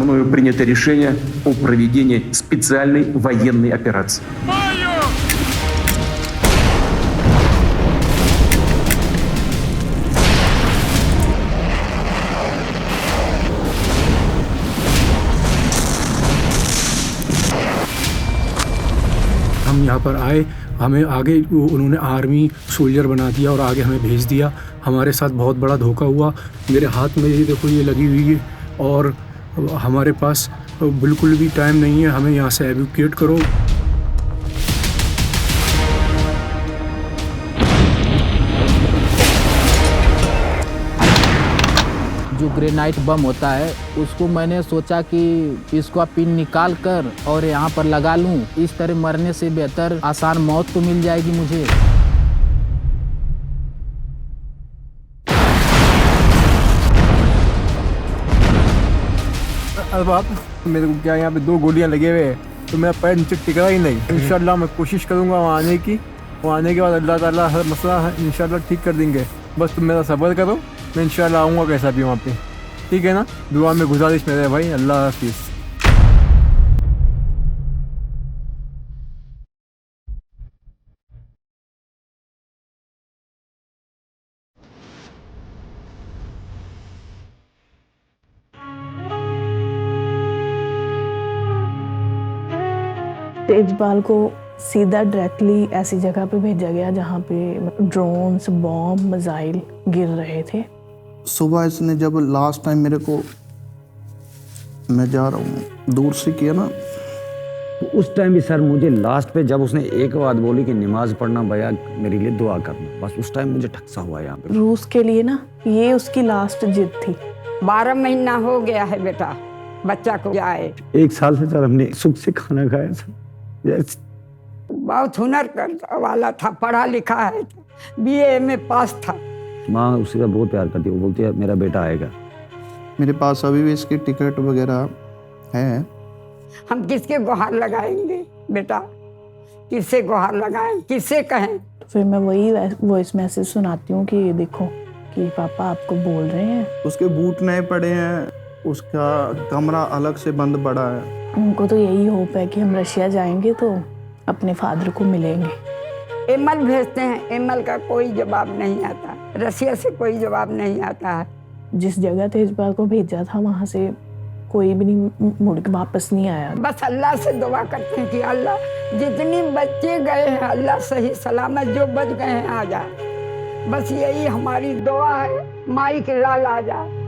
мною принято решение о проведении специальной военной операции. हम यहाँ पर आए, हमें आगे उन्होंने आर्मी सोल्जर बना दिया और आगे हमें भेज दिया। हमारे साथ बहुत बड़ा धोखा हुआ। मेरे हाथ में ये देखो ये लगी हुई है और हमारे पास बिल्कुल भी टाइम नहीं है, हमें यहाँ से एवैक्यूएट करो। जो ग्रेनाइट बम होता है उसको मैंने सोचा कि इसको पिन निकाल कर और यहाँ पर लगा लूँ। इस तरह मरने से बेहतर आसान मौत तो मिल जाएगी मुझे। अब आप मेरे को क्या यहाँ पे 2 गोलियाँ लगे हुए हैं तो मेरा पैर नीचे टिका ही नहीं। इंशाल्लाह मैं कोशिश करूँगा वहाँ आने की। वहाँ आने के बाद अल्लाह ताला हर मसला इंशाल्लाह ठीक कर देंगे। बस तुम मेरा सब्र करो, मैं इंशाल्लाह आऊँगा कैसा भी वहाँ पे। ठीक है ना? दुआ में गुजारिश मेरे भाई। अल्लाह हाफिज़। तेजपाल को सीधा डायरेक्टली ऐसी जगह पे भेजा गया जहाँ पे ड्रोन्स, बॉम्ब, मिसाइल गिर रहे थे। सुबह इसने जब लास्ट टाइम मेरे को, मैं जा रहा हूँ, दूर से किया ना, उस टाइम भी सर मुझे लास्ट पे जब उसने एक बात बोली कि नमाज पढ़ना भैया मेरे लिए दुआ करना, बस उस टाइम मुझे ठक्सा हुआ यहाँ पे। रूस के लिए ना ये उसकी लास्ट जिद थी। 12 महीना हो गया है बेटा, बच्चा को जाए। 1 साल से सर हमने सुख से खाना खाया सर। बहुत हुनर वाला था, पढ़ा लिखा है, BA में पास था। माँ उससे बहुत प्यार करती है, वो बोलती है मेरा बेटा आएगा। मेरे पास अभी भी इसकी टिकट वगैरह है। हम किसके गुहार लगाएंगे बेटा, किससे गुहार लगाएं, किससे कहें? फिर मैं वही वॉइस मैसेज सुनाती हूँ कि देखो कि पापा आपको बोल रहे हैं। उसके बूट नए पड़े हैं, उसका कमरा अलग से बंद पड़ा है। उनको तो यही होप है कि हम रशिया जाएंगे तो अपने फादर को मिलेंगे। ईमेल भेजते हैं, ईमेल का कोई जवाब नहीं आता, रशिया से कोई जवाब नहीं आता है। जिस जगह तेजपाल को भेजा था वहाँ से कोई भी नहीं मुड़ के वापस नहीं आया। बस अल्लाह से दुआ करते हैं कि अल्लाह जितने बच्चे गए हैं अल्लाह सही सलामत जो बच गए हैं आ जाए। बस यही हमारी दुआ है, माई के लाल आ जाए।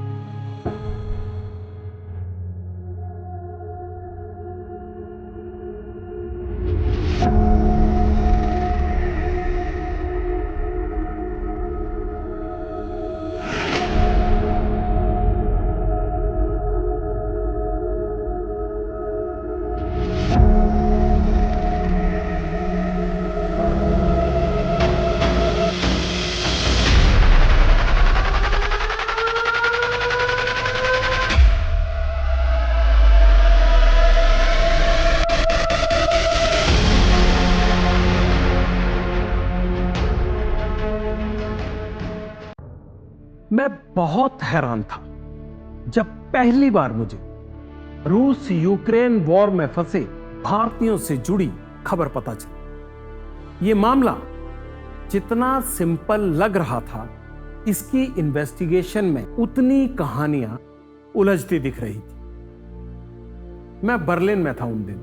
मैं बहुत हैरान था जब पहली बार मुझे रूस यूक्रेन वॉर में फंसे भारतीयों से जुड़ी खबर पता चली। यह मामला जितना सिंपल लग रहा था, इसकी इन्वेस्टिगेशन में उतनी कहानियां उलझती दिख रही थी। मैं बर्लिन में था उन दिन।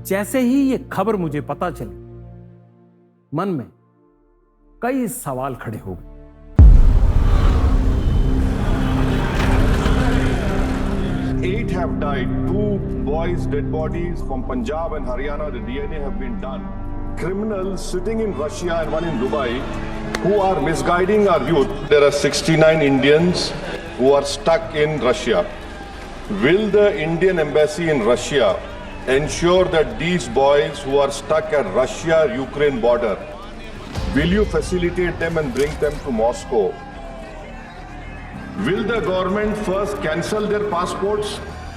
जैसे ही यह खबर मुझे पता चली, मन में कई सवाल खड़े हो गए। 8 have died. 2 boys' dead bodies from Punjab and Haryana. The DNA have been done. Criminals sitting in Russia and one in Dubai who are misguiding our youth. There are 69 Indians who are stuck in Russia. Will the Indian embassy in Russia ensure that these boys who are stuck at Russia-Ukraine border, will you facilitate them and bring them to Moscow? Will the government first cancel their passports,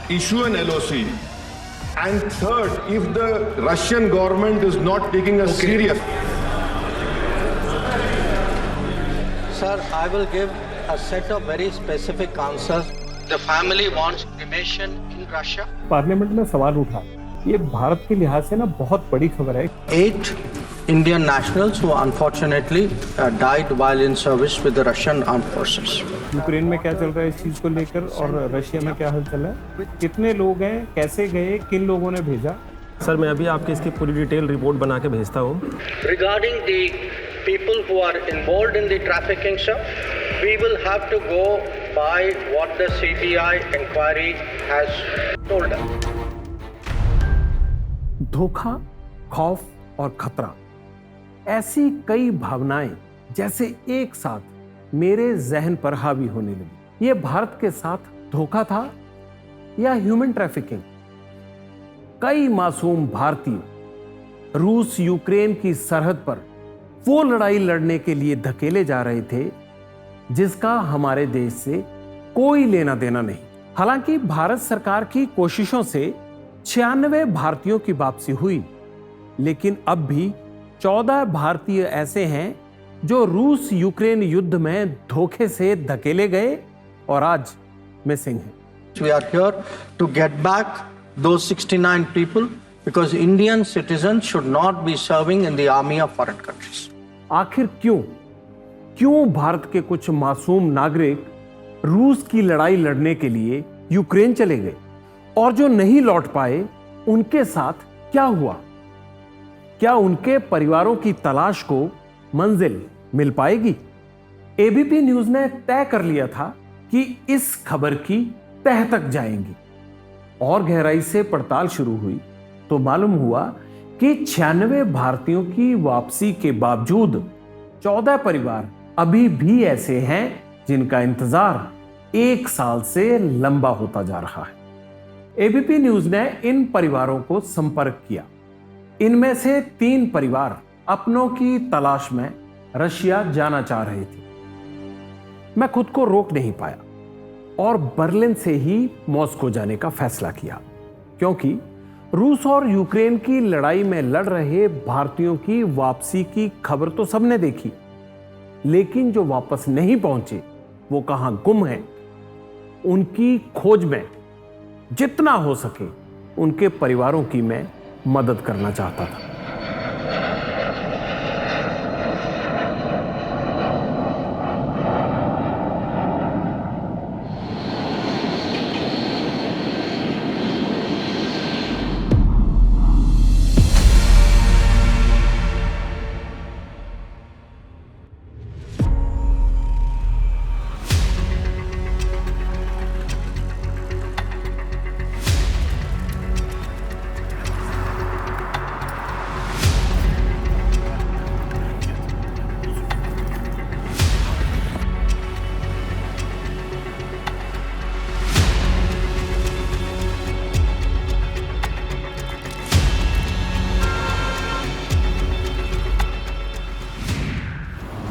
issue an LOC? And third, if the Russian government is not taking us serious. Sir, I will give a set of very specific answers. The family wants cremation in Russia. Parliament में सवाल उठा, ये भारत के लिहाज से ना बहुत बड़ी खबर है। 8 Indian nationals who unfortunately died while in service with the Russian armed forces. Ukraine में क्या चल रहा है इस चीज को लेकर और रशिया में क्या हलचल है? कितने लोग हैं, कैसे गए, किन लोगों ने भेजा? सर मैं अभी आपके इसकी पूरी डिटेल रिपोर्ट बना के भेजता हूँ। Regarding the people who are involved in the trafficking, sir, we will have to go by what the CBI inquiry has told us. धोखा, खौफ और खतरा, ऐसी कई भावनाएं जैसे एक साथ मेरे जहन पर हावी होने लगी। ये भारत के साथ धोखा था या ह्यूमन ट्रैफिकिंग? कई मासूम भारतीय रूस यूक्रेन की सरहद पर वो लड़ाई लड़ने के लिए धकेले जा रहे थे जिसका हमारे देश से कोई लेना देना नहीं। हालांकि भारत सरकार की कोशिशों से 96 भारतीयों की वापसी हुई, लेकिन अब भी 14 भारतीय ऐसे हैं जो रूस यूक्रेन युद्ध में धोखे से धकेले गए और आज मिसिंग हैं। We are here to get back those 69 people because Indian citizens should not be serving in the army of foreign countries. आखिर क्यों भारत के कुछ मासूम नागरिक रूस की लड़ाई लड़ने के लिए यूक्रेन चले गए और जो नहीं लौट पाए उनके साथ क्या हुआ? क्या उनके परिवारों की तलाश को मंजिल मिल पाएगी? एबीपी न्यूज ने तय कर लिया था कि इस खबर की तह तक जाएंगी और गहराई से पड़ताल शुरू हुई तो मालूम हुआ कि 96 भारतीयों की वापसी के बावजूद 14 परिवार अभी भी ऐसे हैं जिनका इंतजार 1 साल से लंबा होता जा रहा है। एबीपी न्यूज ने इन परिवारों को संपर्क किया। इनमें से 3 परिवार अपनों की तलाश में रशिया जाना चाह रहे थे। मैं खुद को रोक नहीं पाया और बर्लिन से ही मॉस्को जाने का फैसला किया, क्योंकि रूस और यूक्रेन की लड़ाई में लड़ रहे भारतीयों की वापसी की खबर तो सबने देखी, लेकिन जो वापस नहीं पहुंचे वो कहां गुम हैं, उनकी खोज में जितना हो सके उनके परिवारों की मैं मदद करना चाहता था।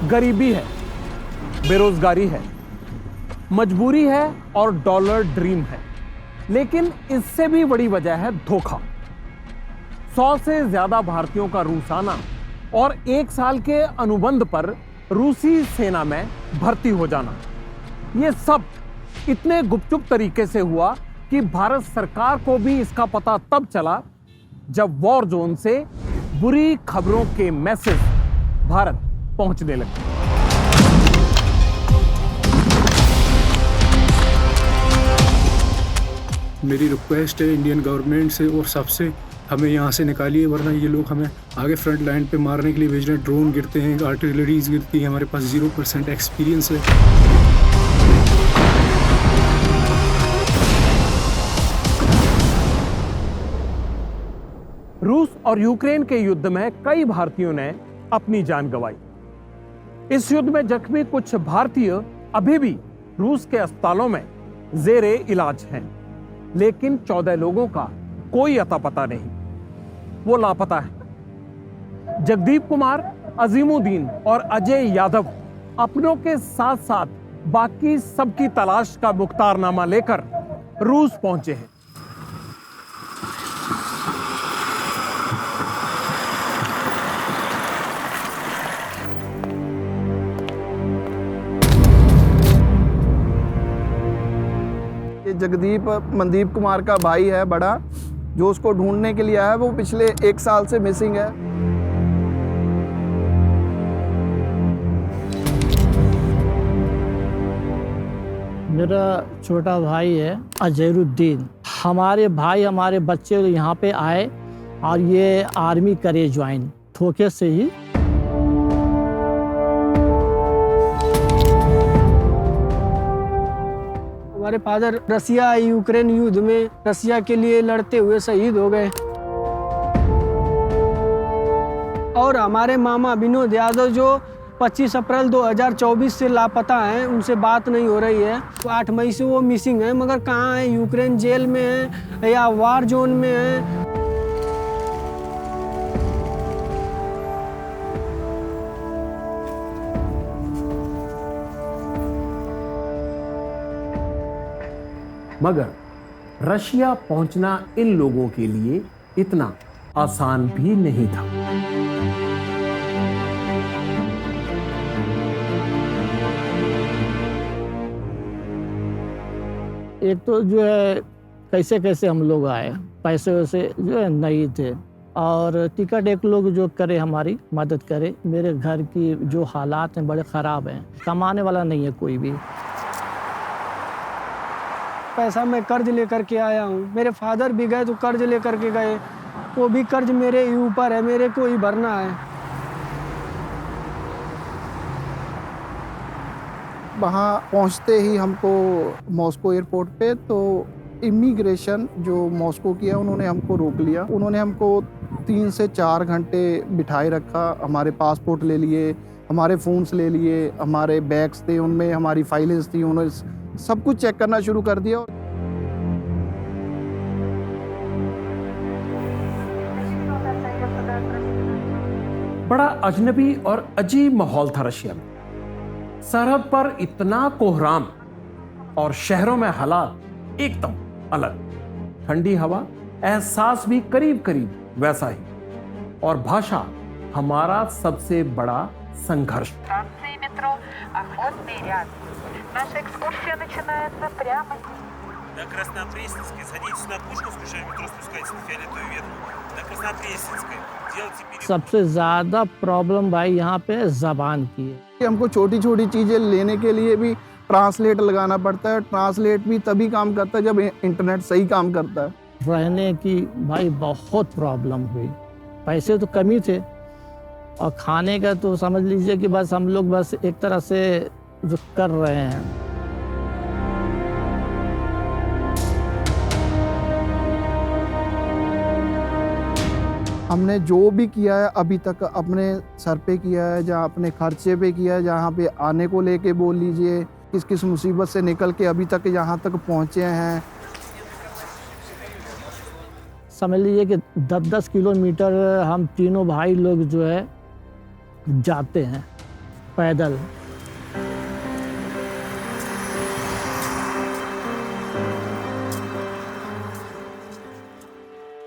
गरीबी है, बेरोजगारी है, मजबूरी है और डॉलर ड्रीम है, लेकिन इससे भी बड़ी वजह है धोखा। 100 से ज्यादा भारतीयों का रूस आना और 1 साल के अनुबंध पर रूसी सेना में भर्ती हो जाना, ये सब इतने गुपचुप तरीके से हुआ कि भारत सरकार को भी इसका पता तब चला जब वॉर जोन से बुरी खबरों के मैसेज भारत पहुंचने लगे। मेरी रिक्वेस्ट है इंडियन गवर्नमेंट से और सबसे, हमें यहाँ से निकालिए, वरना ये लोग हमें आगे फ्रंट लाइन पे मारने के लिए भेज रहे हैं। ड्रोन गिरते हैं, आर्टिलरीज गिरती है, हमारे पास 0% एक्सपीरियंस है। रूस और यूक्रेन के युद्ध में कई भारतीयों ने अपनी जान गंवाई। इस युद्ध में जख्मी कुछ भारतीय अभी भी रूस के अस्पतालों में जेरे इलाज हैं, लेकिन 14 लोगों का कोई अता पता नहीं, वो लापता है। जगदीप कुमार, अजीमुद्दीन और अजय यादव अपनों के साथ साथ बाकी सबकी तलाश का मुख्तारनामा लेकर रूस पहुंचे हैं। ये जगदीप मनदीप कुमार का भाई है बड़ा, जो उसको ढूंढने के लिए आया है। वो पिछले 1 साल से मिसिंग है। मेरा छोटा भाई है अजहरुद्दीन। हमारे भाई हमारे बच्चे यहाँ पे आए और ये आर्मी करे ज्वाइन धोखे से ही। हमारे फादर रसिया यूक्रेन युद्ध में रसिया के लिए लड़ते हुए शहीद हो गए और हमारे मामा विनोद यादव जो 25 अप्रैल 2024 से लापता हैं, उनसे बात नहीं हो रही है। 8 मई से वो मिसिंग है, मगर कहाँ है? यूक्रेन जेल में है या वार जोन में है। मगर रशिया पहुंचना इन लोगों के लिए इतना आसान भी नहीं था। एक तो जो है कैसे कैसे हम लोग आए, पैसे वैसे जो है नहीं थे, और टिकट एक लोग जो करे हमारी मदद करे। मेरे घर की जो हालात हैं बड़े ख़राब हैं, कमाने वाला नहीं है कोई भी। पैसा मैं कर्ज लेकर के आया हूँ। मेरे फादर भी गए तो कर्ज लेकर के गए, वो भी कर्ज मेरे ही ऊपर है, मेरे को ही भरना है। वहाँ पहुँचते ही हमको मॉस्को एयरपोर्ट पे तो इमिग्रेशन जो मॉस्को की है उन्होंने हमको रोक लिया। उन्होंने हमको 3 से 4 घंटे बिठाए रखा। हमारे पासपोर्ट ले लिए, हमारे फ़ोन्स ले लिए, हमारे बैग्स थे उनमें हमारी फाइलें थी, उन्होंने सब कुछ चेक करना शुरू कर दिया। बड़ा अजनबी और अजीब माहौल था रशिया में। सरहद पर इतना कोहराम और शहरों में हालात एकदम अलग। ठंडी हवा, एहसास भी करीब करीब वैसा ही, और भाषा हमारा सबसे बड़ा संघर्ष। Наша экскурсия начинается прямо на Краснопресненской. Садитесь на Пушкинскую, сейчас метро спускайтесь на Фиолетовую ветку. На Краснопресненской. Делайте переход. सबसे ज़्यादा प्रॉब्लम भाई यहाँ पे ज़बान की है। हमको छोटी छोटी चीज़ें लेने के लिए भी ट्रांसलेट लगाना पड़ता है। ट्रांसलेट भी तभी काम करता है जब इंटरनेट सही काम करता है। रहने की भाई बहुत प्रॉब्लम हुई। पैसे तो कम ही थे और खाने का तो समझ लीजिए कि बस हम लोग बस एक तरह से जो कर रहे हैं। हमने जो भी किया है अभी तक अपने सर पे किया है, जहाँ अपने खर्चे पे किया है, जहाँ पे आने को लेके बोल लीजिए, किस किस मुसीबत से निकल के अभी तक यहाँ तक पहुँचे हैं। समझ लीजिए कि 10-10 किलोमीटर हम तीनों भाई लोग जो है जाते हैं पैदल।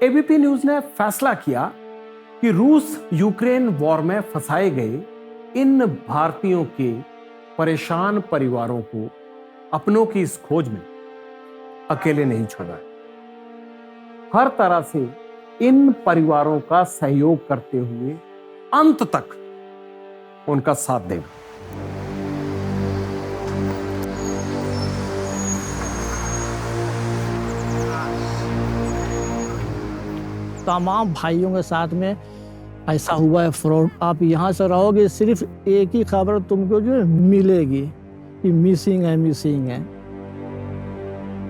एबीपी न्यूज ने फैसला किया कि रूस यूक्रेन वॉर में फंसाए गए इन भारतीयों के परेशान परिवारों को अपनों की इस खोज में अकेले नहीं छोड़ा है। हर तरह से इन परिवारों का सहयोग करते हुए अंत तक उनका साथ देगा। तमाम भाइयों के साथ में ऐसा हुआ है फ्रॉड। आप यहाँ से रहोगे सिर्फ एक ही खबर तुमको जो है मिलेगी कि मिसिंग है।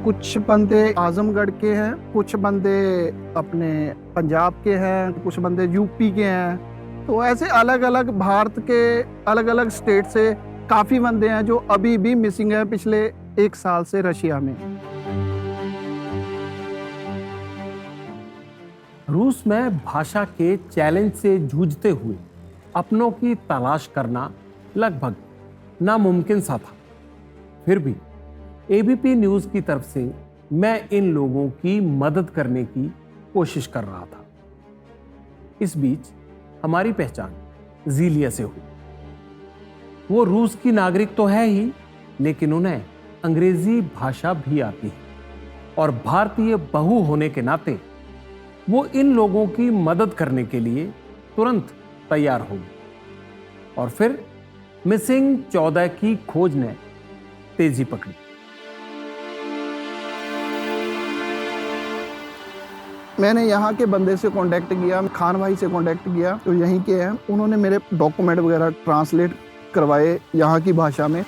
कुछ बंदे आजमगढ़ के हैं, कुछ बंदे अपने पंजाब के हैं, कुछ बंदे यूपी के हैं। तो ऐसे अलग अलग भारत के अलग अलग स्टेट से काफ़ी बंदे हैं जो अभी भी मिसिंग है पिछले 1 साल से रशिया में। रूस में भाषा के चैलेंज से जूझते हुए अपनों की तलाश करना लगभग नामुमकिन सा था। फिर भी एबीपी न्यूज की तरफ से मैं इन लोगों की मदद करने की कोशिश कर रहा था। इस बीच हमारी पहचान जीलिया से हुई। वो रूस की नागरिक तो है ही, लेकिन उन्हें अंग्रेजी भाषा भी आती है। और भारतीय बहू होने के नाते वो इन लोगों की मदद करने के लिए तुरंत तैयार हो गई और फिर मिसिंग 14 की खोज ने तेजी पकड़ी। मैंने यहाँ के बंदे से कांटेक्ट किया, खान भाई से कांटेक्ट किया, तो यहीं के हैं। उन्होंने मेरे डॉक्यूमेंट वगैरह ट्रांसलेट करवाए यहाँ की भाषा में।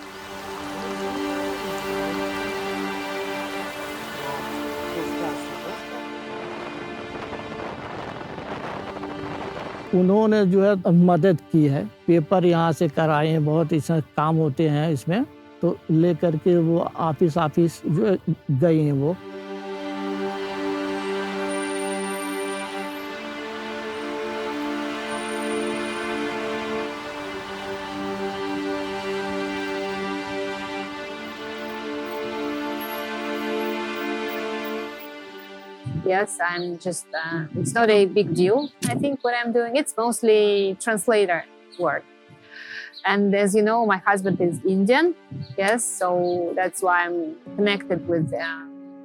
उन्होंने जो है मदद की है, पेपर यहाँ से कराए हैं, बहुत ऐसा काम होते हैं इसमें, तो ले करके वो ऑफिस जो है गए हैं वो। Yes, I'm just, it's not a big deal. I think what I'm doing, it's mostly translator work. And as you know, my husband is Indian, yes, so that's why I'm connected with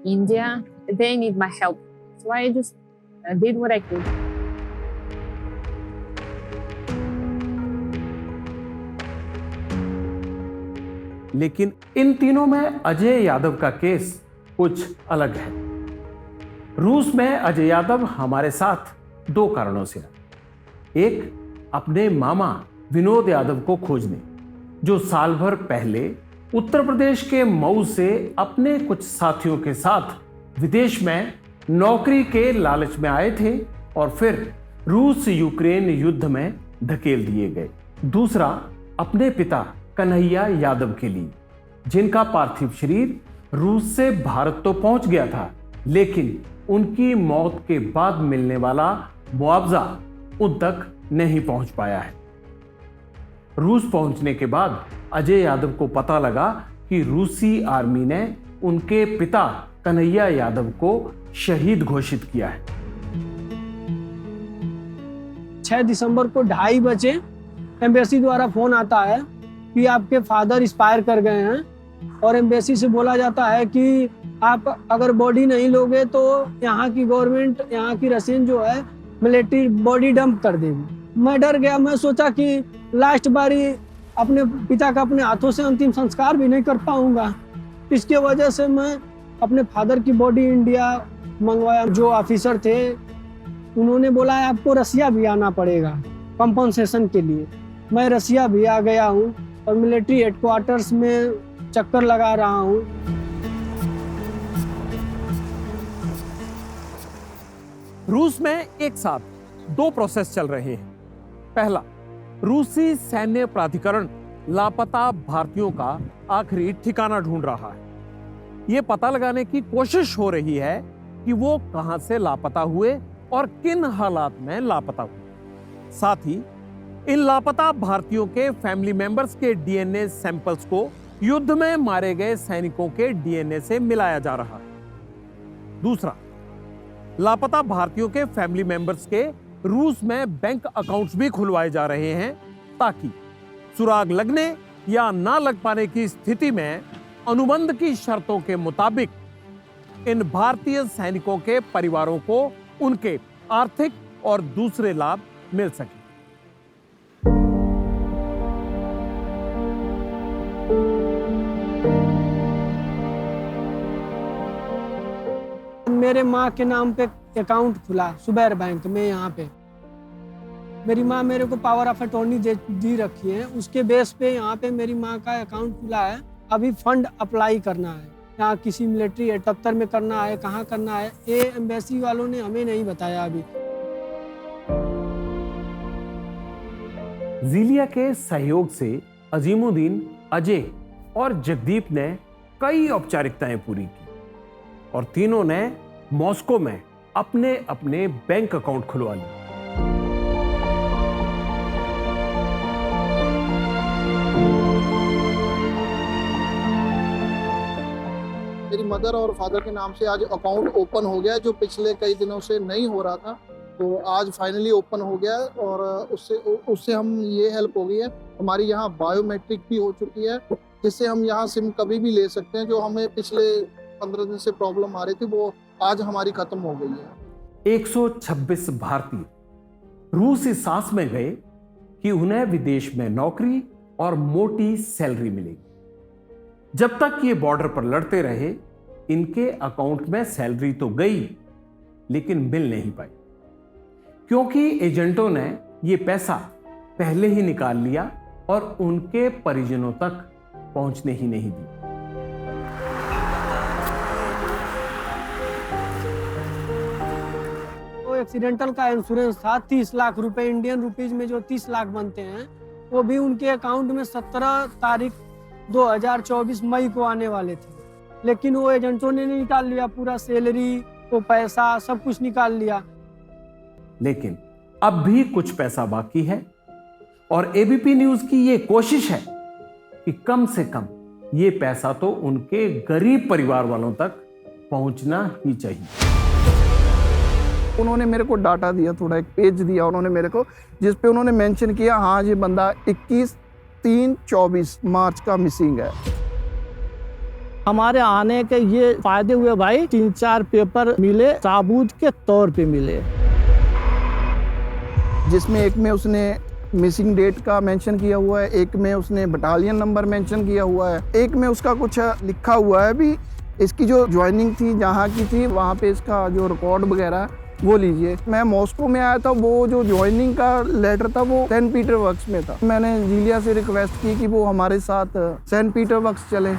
India. They need my help. So I just did what I could. लेकिन इन तीनों में अजय यादव का case कुछ अलग है। रूस में अजय यादव हमारे साथ 2 कारणों से आए। एक, अपने मामा विनोद यादव को खोजने, जो साल भर पहले उत्तर प्रदेश के मऊ से अपने कुछ साथियों के साथ विदेश में नौकरी के लालच में आए थे और फिर रूस यूक्रेन युद्ध में धकेल दिए गए। दूसरा, अपने पिता कन्हैया यादव के लिए, जिनका पार्थिव शरीर रूस से भारत तो पहुंच गया था, लेकिन उनकी मौत के बाद मिलने वाला मुआवजा उन तक नहीं पहुंच पाया है। रूस पहुंचने के बाद अजय यादव को पता लगा कि रूसी आर्मी ने उनके पिता कन्हैया यादव को शहीद घोषित किया है। 6 दिसंबर को 2:30 बजे एम्बेसी द्वारा फोन आता है कि आपके फादर एक्सपायर कर गए हैं और एम्बेसी से बोला जाता है कि आप अगर बॉडी नहीं लोगे तो यहाँ की गवर्नमेंट, यहाँ की रशियन जो है मिलिट्री बॉडी डंप कर देगी। मैं डर गया। मैं सोचा कि लास्ट बारी अपने पिता का अपने हाथों से अंतिम संस्कार भी नहीं कर पाऊंगा। इसके वजह से मैं अपने फादर की बॉडी इंडिया मंगवाया। जो ऑफिसर थे उन्होंने बोला है आपको रसिया भी आना पड़ेगा कंपनसेशन के लिए। मैं रसिया भी आ गया हूँ और मिलिट्री हेडक्वार्टर्स में चक्कर लगा रहा हूँ। रूस में एक साथ 2 प्रोसेस चल रहे हैं। पहला, रूसी सैन्य प्राधिकरण लापता भारतीयों का आखिरी ठिकाना ढूंढ रहा है। यह पता लगाने की कोशिश हो रही है कि वो कहां से लापता हुए और किन हालात में लापता हुए। साथ ही इन लापता भारतीयों के फैमिली मेंबर्स के डीएनए सैंपल्स को युद्ध में मारे गए सैनिकों के डीएनए से मिलाया जा रहा है। दूसरा, लापता भारतीयों के फैमिली मेंबर्स के रूस में बैंक अकाउंट्स भी खुलवाए जा रहे हैं ताकि सुराग लगने या ना लग पाने की स्थिति में अनुबंध की शर्तों के मुताबिक इन भारतीय सैनिकों के परिवारों को उनके आर्थिक और दूसरे लाभ मिल सके। मेरे माँ के नाम पे अकाउंट खुला सुबैर बैंक में। यहाँ पे मेरी माँ मेरे को पावर ऑफ अटॉर्नी दी रखी है, उसके बेस पे यहाँ पे मेरी माँ का अकाउंट खुला है। अभी फंड अप्लाई करना है, यहाँ किसी मिलिट्री दफ्तर में करना है, कहाँ करना है ये एम्बेसी वालों ने हमें नहीं बताया अभी। जीलिया के सहयोग से अजीमुद्दीन, अजय और जगदीप ने कई औपचारिकताएं पूरी की और तीनों ने मॉस्को में अपने अपने बैंक अकाउंट खुलवा लिए। मेरी मदर और फादर के नाम से आज अकाउंट ओपन हो गया, जो पिछले कई दिनों से नहीं हो रहा था, तो आज फाइनली ओपन हो गया और उससे हम ये हेल्प हो गई है। हमारी यहाँ बायोमेट्रिक भी हो चुकी है, जिससे हम यहाँ सिम कभी भी ले सकते हैं, जो हमें पिछले 15 दिन से प्रॉब्लम आ रही थी, वो आज हमारी खत्म हो गई है। 126 भारतीय रूस इस सांस में गए कि उन्हें विदेश में नौकरी और मोटी सैलरी मिलेगी। जब तक ये बॉर्डर पर लड़ते रहे, इनके अकाउंट में सैलरी तो गई लेकिन मिल नहीं पाई, क्योंकि एजेंटों ने ये पैसा पहले ही निकाल लिया और उनके परिजनों तक पहुंचने ही नहीं दी। तो एक्सीडेंटल का इंश्योरेंस था 30 लाख रुपए, इंडियन रुपीज में जो 30 लाख बनते हैं, वो भी उनके अकाउंट में 17 तारीख 2024 मई को आने वाले थे, लेकिन वो एजेंटों ने निकाल लिया पूरा, सैलरी, वो पैसा सब कुछ निकाल लिया। लेकिन अब भी कुछ पैसा बाकी है और एबीपी न्यूज की ये कोशिश है कि कम से कम ये पैसा तो उनके गरीब परिवार वालों तक पहुंचना ही चाहिए। उन्होंने मेरे को डाटा दिया, थोड़ा एक पेज दिया उन्होंने मेरे को, जिस पे उन्होंने मेंशन किया हाँ ये बंदा 21/3/24 मार्च का मिसिंग है। हमारे आने के ये फायदे हुए भाई, 3-4 पेपर मिले, साबूत के तौर पे मिले, जिसमें एक में उसने मिसिंग डेट का मेंशन किया हुआ है, एक में उसने बटालियन नंबर मेंशन किया हुआ है, एक में उसका कुछ लिखा हुआ है भी, इसकी जो ज्वाइनिंग थी जहाँ की थी वहाँ पे इसका जो रिकॉर्ड वगैरह वो लीजिए। मैं मॉस्को में आया था, वो जो ज्वाइनिंग का लेटर था वो सेंट पीटरबर्ग में था। मैंने जीलिया से रिक्वेस्ट की कि वो हमारे साथ सेंट पीटरबर्ग चले।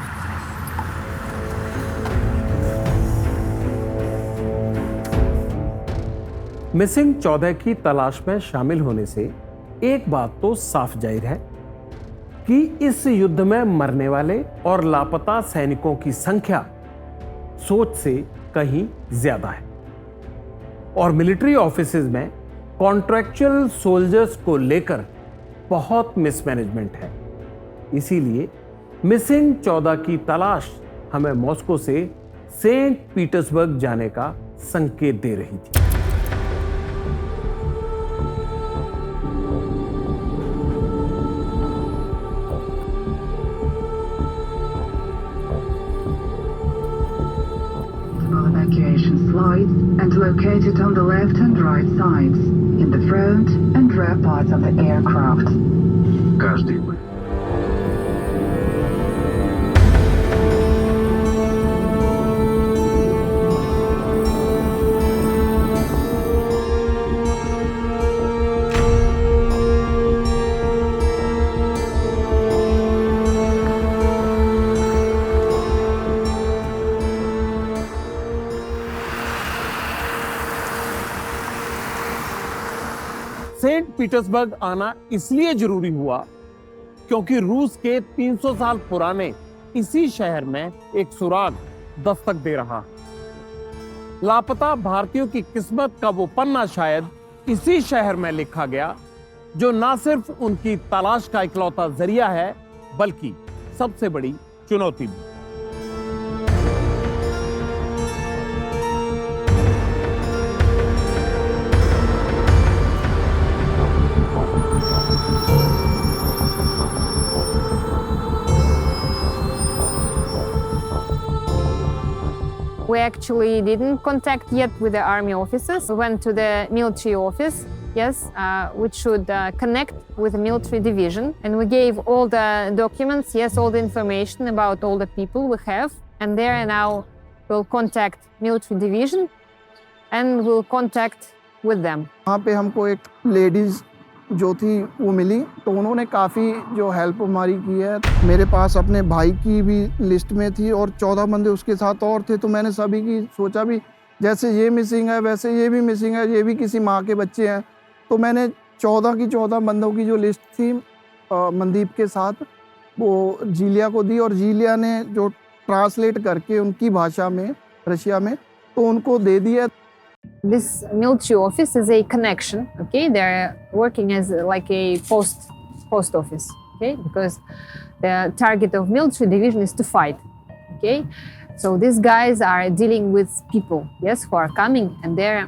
मिसिंग 14 की तलाश में शामिल होने से एक बात तो साफ जाहिर है कि इस युद्ध में मरने वाले और लापता सैनिकों की संख्या सोच से कहीं ज्यादा है और मिलिट्री ऑफिसेज में कॉन्ट्रैक्चुअल सोल्जर्स को लेकर बहुत मिसमैनेजमेंट है। इसीलिए मिसिंग 14 की तलाश हमें मॉस्को से सेंट पीटर्सबर्ग जाने का संकेत दे रही थी। Evacuation slides and located on the left and right sides, in the front and rear parts of the aircraft. Каждый. Saint Petersburg आना इसलिए जरूरी हुआ क्योंकि रूस के 300 साल पुराने इसी शहर में एक सुराग दस्तक दे रहा। लापता भारतीयों की किस्मत का वो पन्ना शायद इसी शहर में लिखा गया, जो ना सिर्फ उनकी तलाश का इकलौता जरिया है बल्कि सबसे बड़ी चुनौती भी। We actually didn't contact yet with the army officers. We went to the military office, yes, which should connect with the military division. And we gave all the documents, yes, all the information about all the people we have. And there now we'll contact military division and we'll contact with them. वहाँ पे हमको एक ladies जो थी वो मिली, तो उन्होंने काफ़ी जो हेल्प हमारी की है। मेरे पास अपने भाई की भी लिस्ट में थी और 14 बंदे उसके साथ और थे, तो मैंने सभी की सोचा भी जैसे ये मिसिंग है वैसे ये भी मिसिंग है, ये भी किसी माँ के बच्चे हैं। तो मैंने 14 की 14 बंदों की जो लिस्ट थी मनदीप के साथ वो जीलिया को दी और जीलिया ने जो ट्रांसलेट करके उनकी भाषा में रशिया में तो उनको दे दिया। This military office is a connection, okay? They're working as like a post office, okay? Because the target of military division is to fight, okay? So these guys are dealing with people, yes, who are coming and they're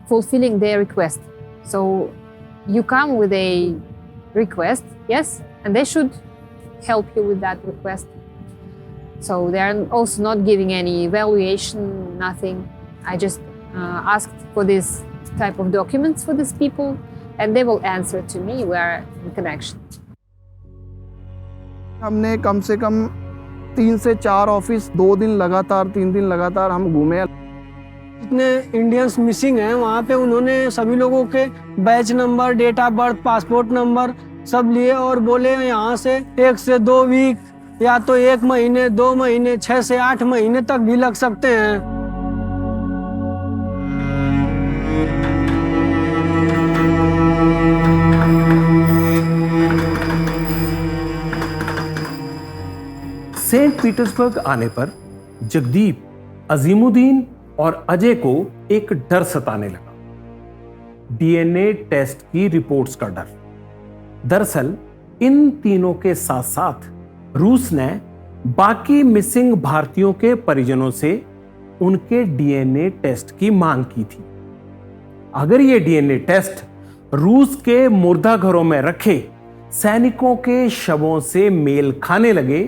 fulfilling their request. So you come with a request, yes, and they should help you with that request. So they are also not giving any evaluation, nothing. I just asked for this type of documents for these people, and they will answer to me. We are in connection. हमने कम से कम 3 से 4 office 2 दिन लगातार 3 दिन लगातार हम घूमे। जितने इंडियंस मिसिंग हैं वहाँ पे उन्होंने सभी लोगों के batch number, date of birth, passport number सब लिए और बोले यहाँ से 1 से 2 वीक या तो 1 महीने, 2 महीने, 6 से 8 महीने तक भी लग सकते हैं। सेंट पीटर्सबर्ग आने पर जगदीप, अजीमुद्दीन और अजय को एक डर सताने लगा, डीएनए टेस्ट की रिपोर्ट्स का डर। दरअसल इन तीनों के साथ साथ रूस ने बाकी मिसिंग भारतीयों के परिजनों से उनके डीएनए टेस्ट की मांग की थी। अगर ये डीएनए टेस्ट रूस के मुर्दा घरों में रखे सैनिकों के शवों से मेल खाने लगे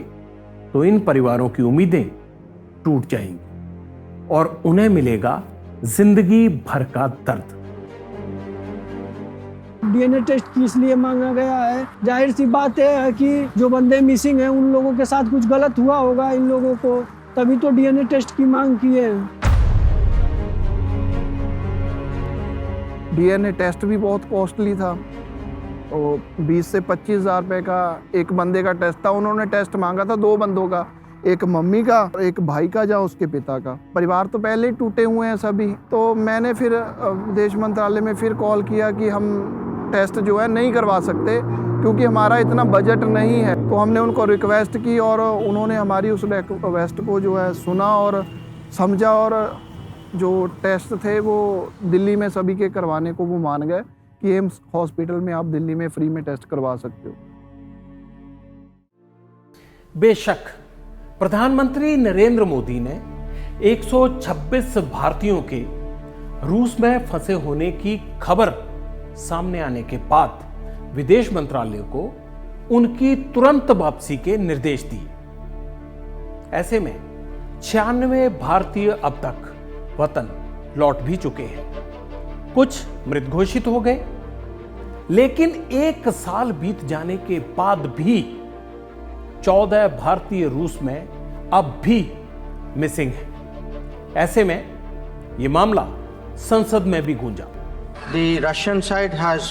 तो इन परिवारों की उम्मीदें टूट जाएंगी और उन्हें मिलेगा जिंदगी भर का दर्द। डीएनए टेस्ट किस लिए मांगा गया है? जाहिर सी बात है कि जो बंदे मिसिंग हैं उन लोगों के साथ कुछ गलत हुआ होगा इन लोगों को, तभी तो डीएनए टेस्ट की मांग की है। डीएनए टेस्ट भी बहुत कॉस्टली था, तो 20 से 25 हज़ार रुपये का एक बंदे का टेस्ट था। उन्होंने टेस्ट मांगा था 2 बंदों का, एक मम्मी का और एक भाई का या उसके पिता का। परिवार तो पहले ही टूटे हुए हैं सभी। तो मैंने फिर विदेश मंत्रालय में फिर कॉल किया कि हम टेस्ट जो है नहीं करवा सकते क्योंकि हमारा इतना बजट नहीं है। तो हमने उनको रिक्वेस्ट की और उन्होंने हमारी उस रिक्वेस्ट को जो है सुना और समझा और जो टेस्ट थे वो दिल्ली में सभी के करवाने को वो मान गए कि एम्स हॉस्पिटल में आप दिल्ली में फ्री में टेस्ट करवा सकते हो। बेशक प्रधानमंत्री नरेंद्र मोदी ने 126 भारतीयों के रूस में फंसे होने की खबर सामने आने के बाद विदेश मंत्रालय को उनकी तुरंत वापसी के निर्देश दिए। ऐसे में 96 भारतीय अब तक वतन लौट भी चुके हैं। कुछ मृत घोषित हो गए, लेकिन 1 साल बीत जाने के बाद भी 14 भारतीय रूस में अब भी मिसिंग है। ऐसे में यह मामला संसद में भी गूंजा। The Russian side has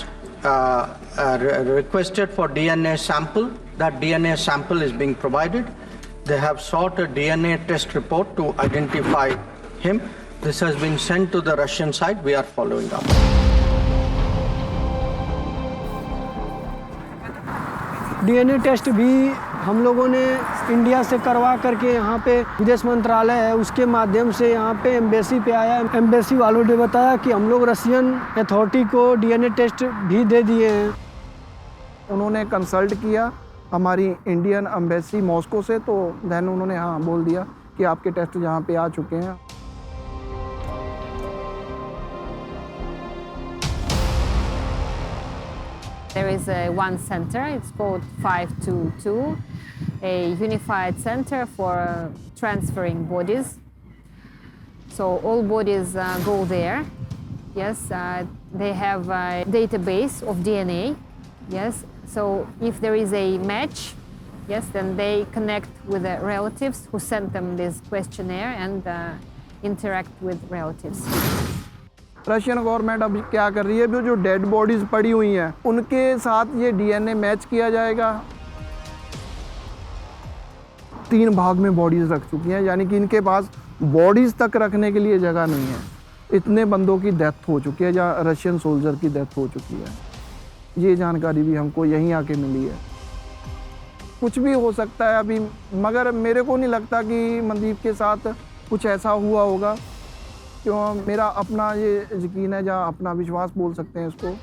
requested for DNA sample. That DNA sample is being provided. They have sought a DNA test report to identify him. This has been sent to the Russian side. We are following up. DNA test भी हम लोगों ने India से करवा करके यहाँ पे विदेश मंत्रालय है उसके माध्यम से यहाँ पे एम्बेसी पे आया। एम्बेसी वालों ने बताया कि हम लोग रशियन अथॉरिटी को डीएनए टेस्ट भी दे दिए हैं। उन्होंने कंसल्ट किया हमारी इंडियन एम्बेसी मॉस्को से, तो देन उन्होंने हाँ बोल दिया कि आपके टेस्ट यहाँ पे आ चुके हैं। There is one center, it's called 522, a unified center for transferring bodies. So all bodies go there. Yes, they have a database of DNA. Yes, so if there is a match, yes, then they connect with the relatives who sent them this questionnaire and interact with relatives. Russian government अब क्या कर रही है, जो dead bodies पड़ी हुई हैं उनके साथ ये डीएनए मैच किया जाएगा। 3 भाग में बॉडीज रख चुकी हैं, यानी कि इनके पास बॉडीज तक रखने के लिए जगह नहीं है। इतने बंदों की डेथ हो चुकी है, जहाँ रशियन सोल्जर की डेथ हो चुकी है। ये जानकारी भी हमको यहीं आके मिली है। कुछ भी हो सकता है अभी, मगर मेरे को नहीं लगता कि मनदीप के साथ कुछ ऐसा हुआ होगा। क्यों, मेरा अपना ये यकीन है, जहाँ अपना विश्वास बोल सकते हैं इसको।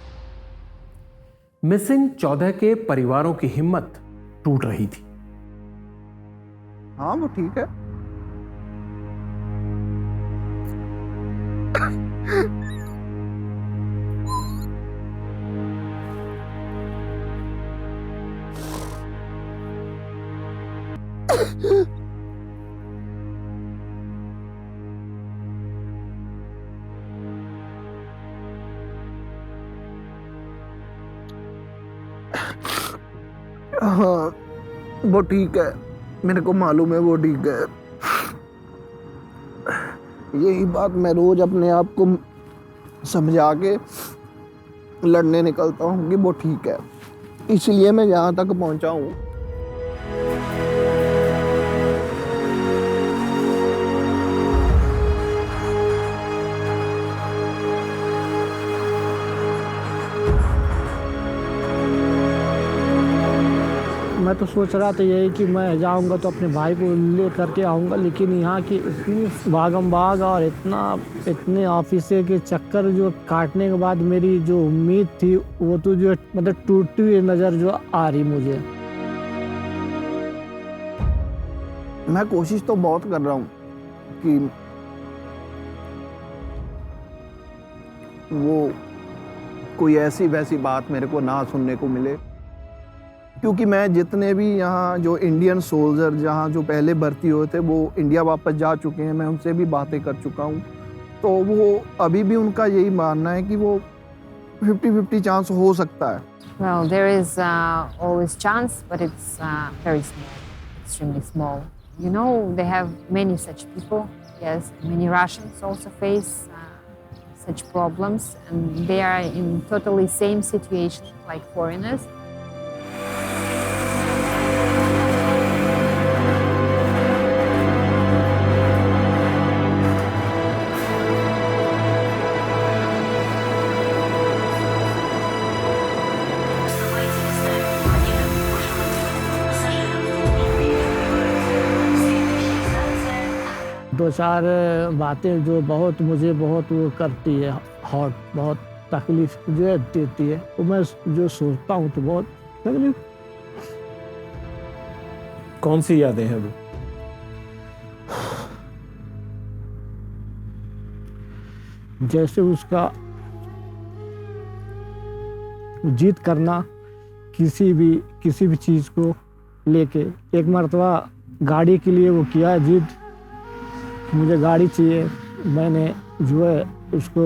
मिसिंग 14 के परिवारों की हिम्मत टूट रही थी। हाँ वो ठीक है। हाँ वो ठीक है, मेरे को मालूम है वो ठीक है। यही बात मैं रोज अपने आप को समझा के लड़ने निकलता हूँ कि वो ठीक है, इसलिए मैं यहाँ तक पहुँचा हूँ। मैं तो सोच रहा था यही कि मैं जाऊंगा तो अपने भाई को ले करके आऊंगा, लेकिन यहाँ की इतनी भागम भाग और इतने ऑफिस के चक्कर जो काटने के बाद मेरी जो उम्मीद थी वो तो जो मतलब टूटती हुई नज़र जो आ रही मुझे। मैं कोशिश तो बहुत कर रहा हूँ कि वो कोई ऐसी वैसी बात मेरे को ना सुनने को मिले, क्योंकि मैं जितने भी यहाँ जो इंडियन सोल्जर जहाँ जो पहले भर्ती हुए थे वो इंडिया वापस जा चुके हैं, मैं उनसे भी बातें कर चुका हूँ, तो वो अभी भी उनका यही मानना है कि वो 50-50 चांस हो सकता है। Well, there is always chance, but it's very small, extremely small. You know, they have many such people. Yes, many Russians also face such problems, and they are in totally same situation like foreigners. दो चार बातें जो बहुत मुझे बहुत वो करती है, हॉट बहुत तकलीफ जो है देती है, वो मैं जो सोचता हूँ तो बहुत तकलीफ। कौन सी यादें हैं वो? जैसे उसका जीत करना किसी भी चीज़ को लेके। एक मरतबा गाड़ी के लिए वो किया जिद, मुझे गाड़ी चाहिए, मैंने जो है उसको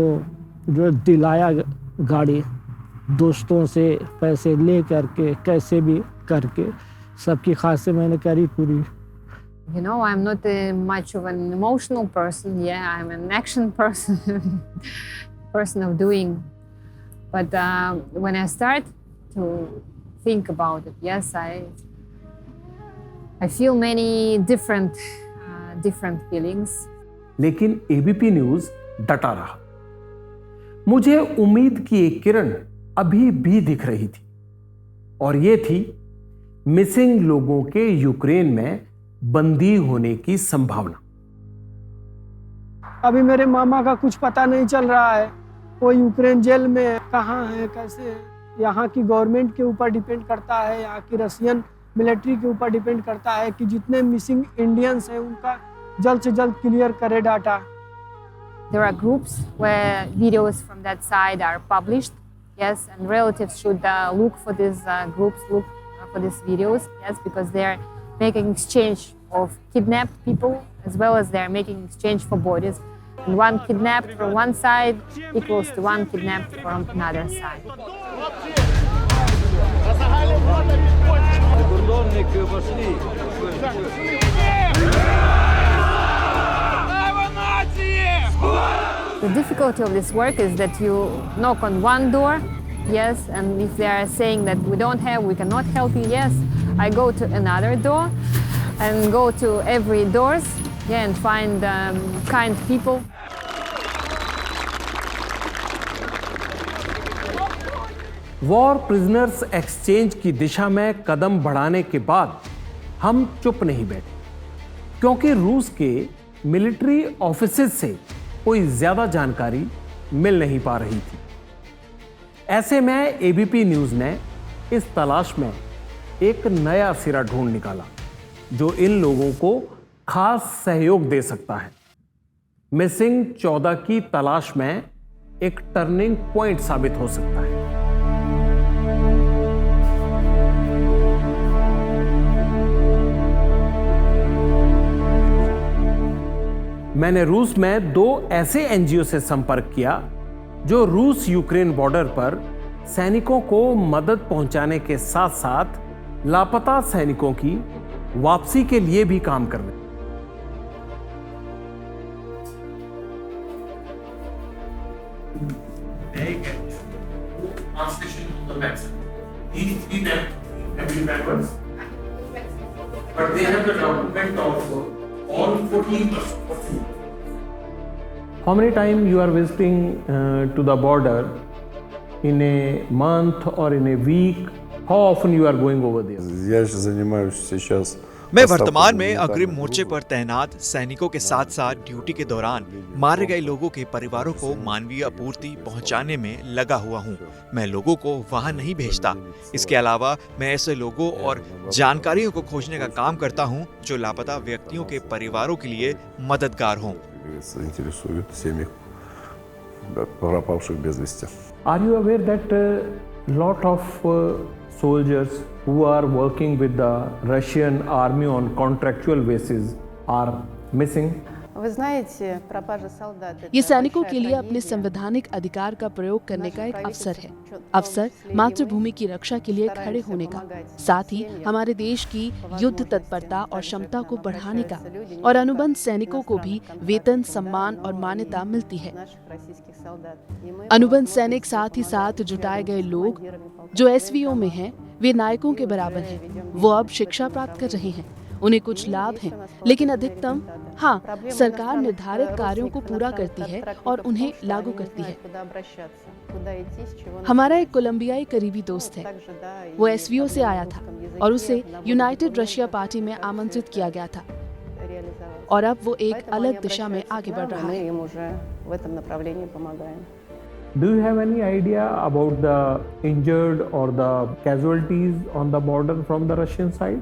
जो दिलाया गाड़ी, दोस्तों से पैसे ले करके कैसे भी करके सबकी ख्वाहिशें मैंने करी पूरी। You know, I'm not much of an emotional person. Yeah, I'm an action person, person of doing. But when I start to think about it, yes, I feel many different feelings. लेकिन ABP news डटा रहा। मुझे उम्मीद की एक किरण अभी भी दिख रही थी, और ये थी मिसिंग लोगों के यूक्रेन में बंदी होने की संभावना। अभी मेरे मामा का कुछ पता नहीं चल रहा है, वो यूक्रेन जेल में है, कहाँ है, कैसे है। यहाँ की गवर्नमेंट के ऊपर डिपेंड करता है, यहाँ की रशियन मिलिट्री के ऊपर डिपेंड करता है कि जितने मिसिंग इंडियंस हैं उनका जल्द से जल्द क्लियर करे data. There are groups where videos from that side are published, yes, and relatives should look for these groups, look for these videos, yes, because they are making exchange of kidnapped people as well as they are making exchange for bodies. And one kidnapped from one side equals to one kidnapped from another side. The difficulty of this work is that you knock on one door, yes, and if they are saying that we cannot help you, yes, I go to another door and go to every doors, yeah, and find kind people. War prisoners exchange की दिशा में कदम बढ़ाने के बाद हम चुप नहीं बैठे, क्योंकि रूस के मिलिट्री ऑफिसेस से कोई ज्यादा जानकारी मिल नहीं पा रही थी। ऐसे में एबीपी न्यूज ने इस तलाश में एक नया सिरा ढूंढ निकाला जो इन लोगों को खास सहयोग दे सकता है। मिसिंग 14 की तलाश में एक टर्निंग पॉइंट साबित हो सकता है। मैंने रूस में 2 ऐसे एनजीओ से संपर्क किया जो रूस यूक्रेन बॉर्डर पर सैनिकों को मदद पहुंचाने के साथ साथ लापता सैनिकों की वापसी के लिए भी काम कर रहे हैं। But they have the document of all 14%. How many times you are visiting to the border in a month or in a week? How often you are going over there? Я же занимаюсь сейчас. मैं वर्तमान में अग्रिम मोर्चे पर तैनात सैनिकों के साथ साथ ड्यूटी के दौरान मारे गए लोगों के परिवारों को मानवीय आपूर्ति पहुंचाने में लगा हुआ हूं। मैं लोगों को वहां नहीं भेजता। इसके अलावा मैं ऐसे लोगों और जानकारियों को खोजने का काम करता हूं जो लापता व्यक्तियों के परिवारों के लिए मददगार हों। Are you aware that lot of soldiers who are working with the Russian army on contractual basis are missing? ये सैनिकों के लिए अपने संवैधानिक अधिकार का प्रयोग करने का एक अवसर है। अवसर मातृभूमि की रक्षा के लिए खड़े होने का, साथ ही हमारे देश की युद्ध तत्परता और क्षमता को बढ़ाने का। और अनुबंध सैनिकों को भी वेतन, सम्मान और मान्यता मिलती है। अनुबंध सैनिक साथ ही साथ जुटाए गए लोग जो SVO में हैं, वे नायकों के बराबर हैं। वो अब शिक्षा प्राप्त कर रहे हैं। उन्हें कुछ लाभ हैं, लेकिन अधिकतम सरकार निर्धारित कार्यों को पूरा करती है और उन्हें लागू करती है। हमारा एक कोलंबियाई करीबी दोस्त है। वो SVO से आया था और उसे यूनाइटेड रशिया पार्टी में आमंत्रित किया गया था और अब वो एक अलग दिशा में आगे बढ़ रहा है। Do you have any idea about the injured or the casualties on the border from the Russian side?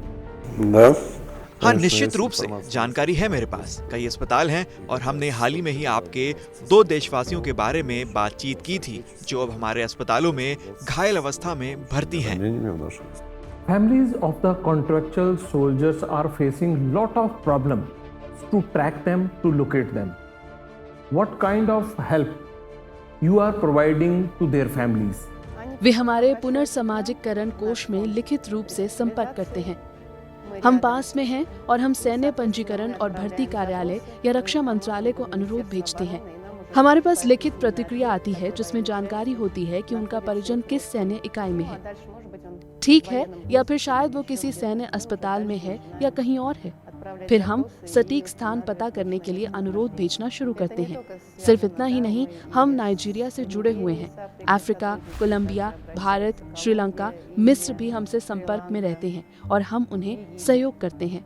हाँ, निश्चित रूप से जानकारी है मेरे पास। कई अस्पताल हैं और हमने हाल ही में ही आपके 2 देशवासियों के बारे में बातचीत की थी जो अब हमारे अस्पतालों में घायल अवस्था में भर्ती हैं। Families of the contractual soldiers are facing lot of problems to track them, to locate them. What kind of help you are providing to their families? वे हमारे पुनर्सामाजिकरण कोष में लिखित रूप से संपर्क करते हैं। हम पास में हैं और हम सैन्य पंजीकरण और भर्ती कार्यालय या रक्षा मंत्रालय को अनुरोध भेजते हैं। हमारे पास लिखित प्रतिक्रिया आती है जिसमें जानकारी होती है कि उनका परिजन किस सैन्य इकाई में है, ठीक है, या फिर शायद वो किसी सैन्य अस्पताल में है या कहीं और है। फिर हम सटीक स्थान पता करने के लिए अनुरोध भेजना शुरू करते हैं। सिर्फ इतना ही नहीं, हम नाइजीरिया से जुड़े हुए हैं। अफ्रीका, कोलंबिया, भारत, श्रीलंका, मिस्र भी हमसे संपर्क में रहते हैं और हम उन्हें सहयोग करते हैं।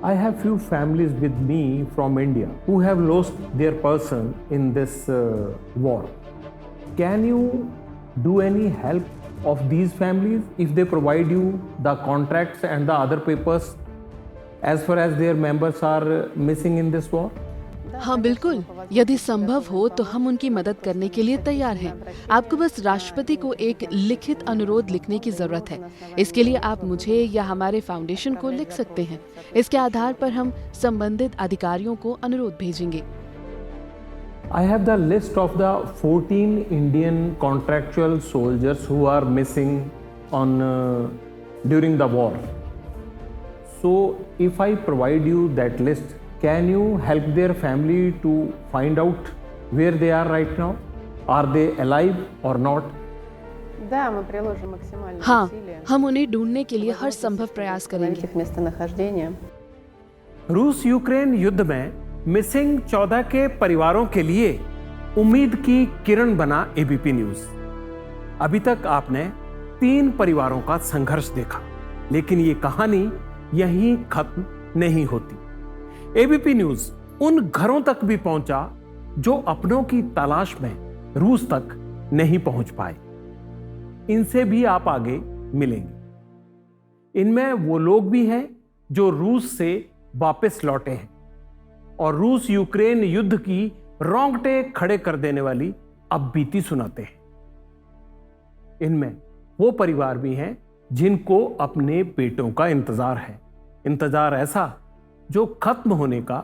I have few families with me from India who have lost their person in this war. Can you do any help of these families if they provide you the contracts and the other papers as far as their members are missing in this war? हाँ बिल्कुल, यदि संभव हो तो हम उनकी मदद करने के लिए तैयार हैं। आपको बस राष्ट्रपति को एक लिखित अनुरोध लिखने की जरूरत है। इसके लिए आप मुझे या हमारे फाउंडेशन को लिख सकते हैं। इसके आधार पर हम संबंधित अधिकारियों को अनुरोध भेजेंगे। I have the list of the 14 Indian contractual soldiers who are missing on during the war. So if I provide you that list, can you help their family to find out where they are right now? Are they alive or not? हाँ, हम उन्हें ढूंढने के लिए हर संभव प्रयास करेंगे। रूस यूक्रेन युद्ध में मिसिंग 14 के परिवारों के लिए उम्मीद की किरण बना एबीपी न्यूज। अभी तक आपने 3 परिवारों का संघर्ष देखा, लेकिन ये कहानी यहीं खत्म नहीं होती। एबीपी न्यूज उन घरों तक भी पहुंचा जो अपनों की तलाश में रूस तक नहीं पहुंच पाए। इनसे भी आप आगे मिलेंगे। इनमें वो लोग भी हैं जो रूस से वापस लौटे हैं और रूस यूक्रेन युद्ध की रोंगटे खड़े कर देने वाली अब बीती सुनाते हैं। इनमें वो परिवार भी हैं जिनको अपने बेटों का इंतजार है, इंतजार ऐसा जो खत्म होने का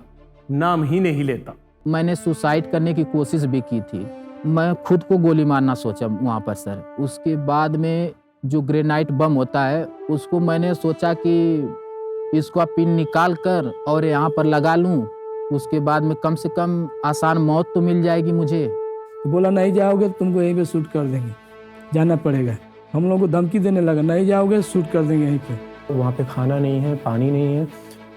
नाम ही नहीं लेता। मैंने सुसाइड करने की कोशिश भी की थी। मैं खुद को गोली मारना सोचा वहाँ पर सर। उसके बाद में जो ग्रेनाइट बम होता है उसको मैंने सोचा कि इसको पिन निकाल कर और यहाँ पर लगा लूँ, उसके बाद में कम से कम आसान मौत तो मिल जाएगी मुझे। बोला नहीं जाओगे तो तुमको यहीं पे शूट कर देंगे, जाना पड़ेगा। हम लोग को धमकी देने लगा, नहीं जाओगे शूट कर देंगे यहीं पे। वहाँ पे खाना नहीं है, पानी नहीं है,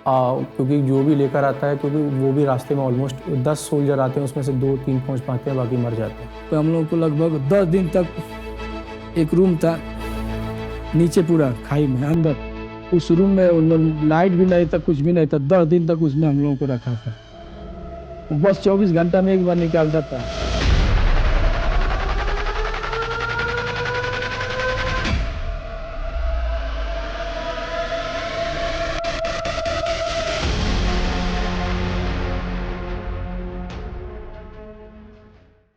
क्योंकि जो भी लेकर आता है, क्योंकि वो भी रास्ते में ऑलमोस्ट 10 सोल्जर आते हैं, उसमें से 2-3 पहुँच पाते हैं, बाकी मर जाते हैं। तो हम लोग को लगभग 10 दिन तक एक रूम था नीचे पूरा खाई में अंदर, उस रूम में लाइट भी नहीं था, कुछ भी नहीं था। 10 दिन तक उसमें हम लोगों को रखा था। बस 24 घंटा में एक बार निकालता था।